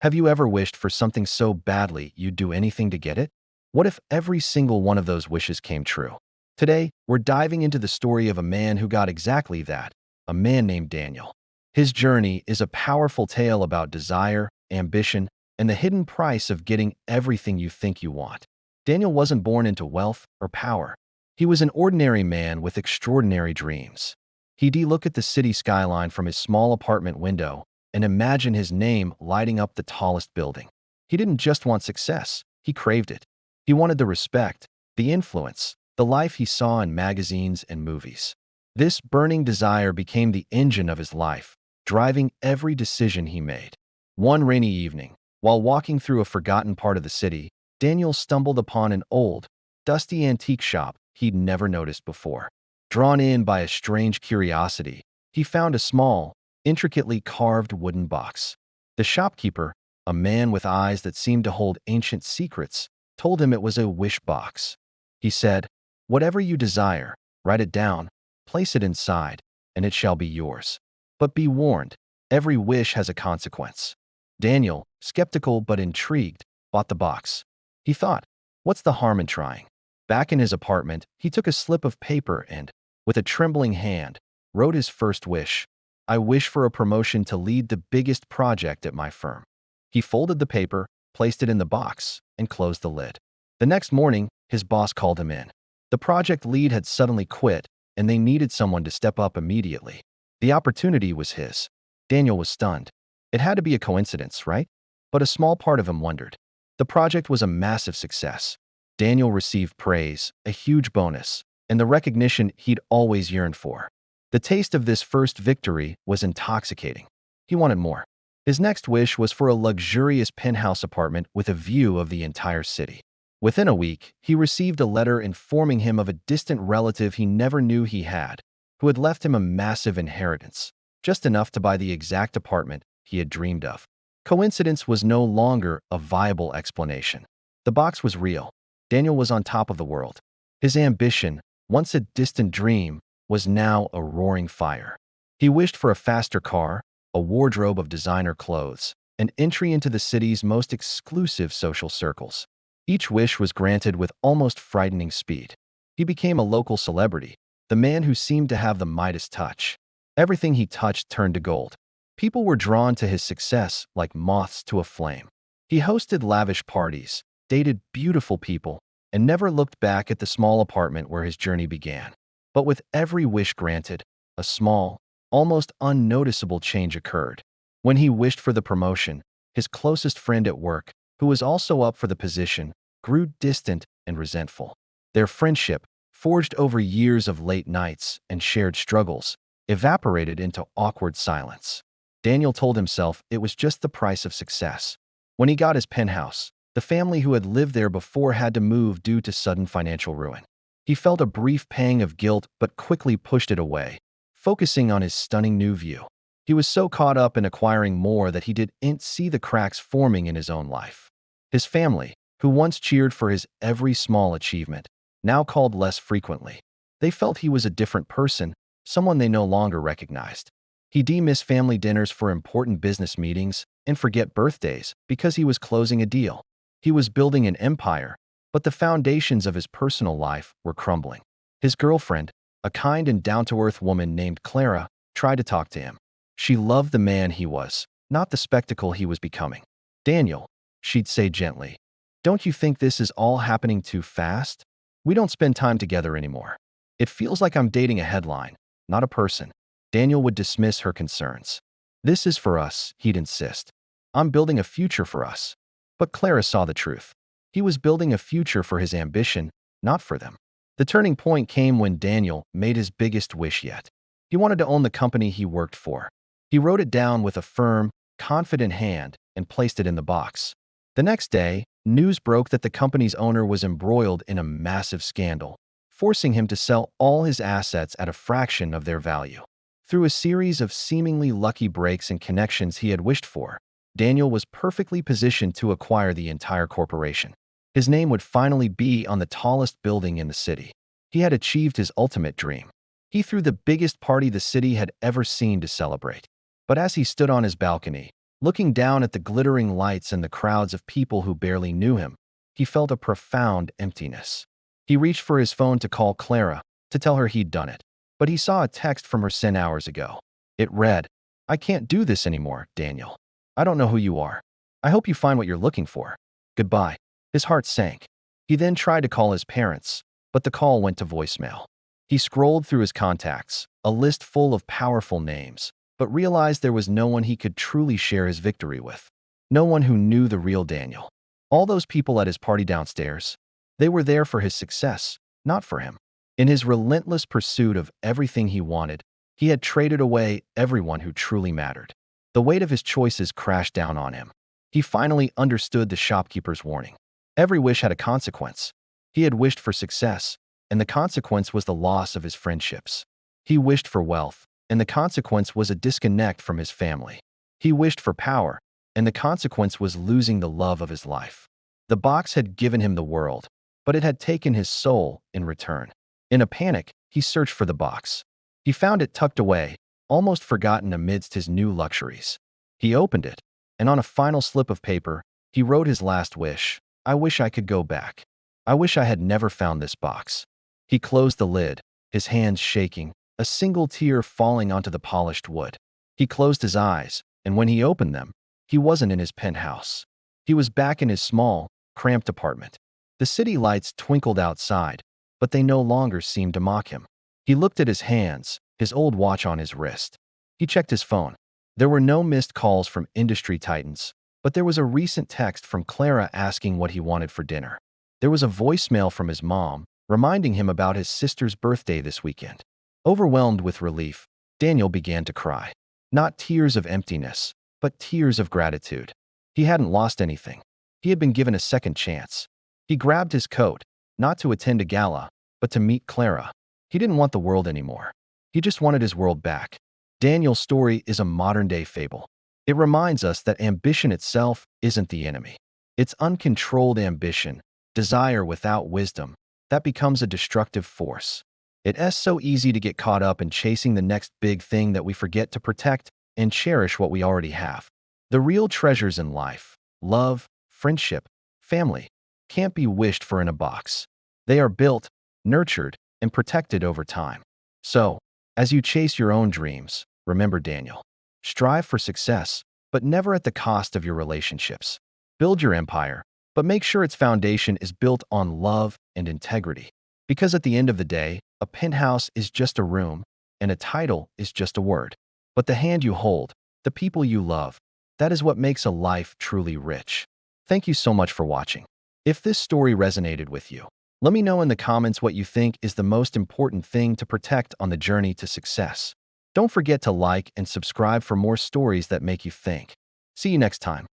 Have you ever wished for something so badly you'd do anything to get it? What if every single one of those wishes came true? Today, we're diving into the story of a man who got exactly that, a man named Daniel. His journey is a powerful tale about desire, ambition, and the hidden price of getting everything you think you want. Daniel wasn't born into wealth or power. He was an ordinary man with extraordinary dreams. He'd look at the city skyline from his small apartment window and imagine his name lighting up the tallest building. He didn't just want success, he craved it. He wanted the respect, the influence, the life he saw in magazines and movies. This burning desire became the engine of his life, driving every decision he made. One rainy evening, while walking through a forgotten part of the city, Daniel stumbled upon an old, dusty antique shop he'd never noticed before. Drawn in by a strange curiosity, he found a small, intricately carved wooden box. The shopkeeper, a man with eyes that seemed to hold ancient secrets, told him it was a wish box. He said, "Whatever you desire, write it down, place it inside, and it shall be yours. But be warned, every wish has a consequence." Daniel, skeptical but intrigued, bought the box. He thought, what's the harm in trying? Back in his apartment, he took a slip of paper and, with a trembling hand, wrote his first wish. "I wish for a promotion to lead the biggest project at my firm." He folded the paper, placed it in the box, and closed the lid. The next morning, his boss called him in. The project lead had suddenly quit, and they needed someone to step up immediately. The opportunity was his. Daniel was stunned. It had to be a coincidence, right? But a small part of him wondered. The project was a massive success. Daniel received praise, a huge bonus, and the recognition he'd always yearned for. The taste of this first victory was intoxicating. He wanted more. His next wish was for a luxurious penthouse apartment with a view of the entire city. Within a week, he received a letter informing him of a distant relative he never knew he had, who had left him a massive inheritance, just enough to buy the exact apartment he had dreamed of. Coincidence was no longer a viable explanation. The box was real. Daniel was on top of the world. His ambition, once a distant dream, was now a roaring fire. He wished for a faster car, a wardrobe of designer clothes, and entry into the city's most exclusive social circles. Each wish was granted with almost frightening speed. He became a local celebrity, the man who seemed to have the Midas touch. Everything he touched turned to gold. People were drawn to his success like moths to a flame. He hosted lavish parties, dated beautiful people, and never looked back at the small apartment where his journey began. But with every wish granted, a small, almost unnoticeable change occurred. When he wished for the promotion, his closest friend at work, who was also up for the position, grew distant and resentful. Their friendship, forged over years of late nights and shared struggles, evaporated into awkward silence. Daniel told himself it was just the price of success. When he got his penthouse, the family who had lived there before had to move due to sudden financial ruin. He felt a brief pang of guilt but quickly pushed it away, focusing on his stunning new view. He was so caught up in acquiring more that he didn't see the cracks forming in his own life. His family, who once cheered for his every small achievement, now called less frequently. They felt he was a different person, someone they no longer recognized. He'd miss family dinners for important business meetings and forget birthdays because he was closing a deal. He was building an empire, but the foundations of his personal life were crumbling. His girlfriend, a kind and down-to-earth woman named Clara, tried to talk to him. She loved the man he was, not the spectacle he was becoming. "Daniel," she'd say gently, "don't you think this is all happening too fast? We don't spend time together anymore. It feels like I'm dating a headline, not a person." Daniel would dismiss her concerns. "This is for us," he'd insist. "I'm building a future for us." But Clara saw the truth. He was building a future for his ambition, not for them. The turning point came when Daniel made his biggest wish yet. He wanted to own the company he worked for. He wrote it down with a firm, confident hand and placed it in the box. The next day, news broke that the company's owner was embroiled in a massive scandal, forcing him to sell all his assets at a fraction of their value. Through a series of seemingly lucky breaks and connections he had wished for, Daniel was perfectly positioned to acquire the entire corporation. His name would finally be on the tallest building in the city. He had achieved his ultimate dream. He threw the biggest party the city had ever seen to celebrate. But as he stood on his balcony, Looking down at the glittering lights and the crowds of people who barely knew him, he felt a profound emptiness. He reached for his phone to call Clara, to tell her he'd done it. But he saw a text from her sent hours ago. It read, "I can't do this anymore, Daniel. I don't know who you are. I hope you find what you're looking for. Goodbye." His heart sank. He then tried to call his parents, but the call went to voicemail. He scrolled through his contacts, a list full of powerful names, but realized there was no one he could truly share his victory with. No one who knew the real Daniel. All those people at his party downstairs, they were there for his success, not for him. In his relentless pursuit of everything he wanted, he had traded away everyone who truly mattered. The weight of his choices crashed down on him. He finally understood the shopkeeper's warning. Every wish had a consequence. He had wished for success, and the consequence was the loss of his friendships. He wished for wealth, and the consequence was a disconnect from his family. He wished for power, and the consequence was losing the love of his life. The box had given him the world, but it had taken his soul in return. In a panic, he searched for the box. He found it tucked away, almost forgotten amidst his new luxuries. He opened it, and on a final slip of paper, he wrote his last wish. "I wish I could go back. I wish I had never found this box." He closed the lid, his hands shaking, a single tear falling onto the polished wood. He closed his eyes, and when he opened them, he wasn't in his penthouse. He was back in his small, cramped apartment. The city lights twinkled outside, but they no longer seemed to mock him. He looked at his hands, his old watch on his wrist. He checked his phone. There were no missed calls from industry titans, but there was a recent text from Clara asking what he wanted for dinner. There was a voicemail from his mom, reminding him about his sister's birthday this weekend. Overwhelmed with relief, Daniel began to cry. Not tears of emptiness, but tears of gratitude. He hadn't lost anything. He had been given a second chance. He grabbed his coat, not to attend a gala, but to meet Clara. He didn't want the world anymore. He just wanted his world back. Daniel's story is a modern-day fable. It reminds us that ambition itself isn't the enemy. It's uncontrolled ambition, desire without wisdom, that becomes a destructive force. It's so easy to get caught up in chasing the next big thing that we forget to protect and cherish what we already have. The real treasures in life, love, friendship, family, can't be wished for in a box. They are built, nurtured, and protected over time. So, as you chase your own dreams, remember Daniel. Strive for success, but never at the cost of your relationships. Build your empire, but make sure its foundation is built on love and integrity. Because at the end of the day, a penthouse is just a room, and a title is just a word. But the hand you hold, the people you love, that is what makes a life truly rich. Thank you so much for watching. If this story resonated with you, let me know in the comments what you think is the most important thing to protect on the journey to success. Don't forget to like and subscribe for more stories that make you think. See you next time.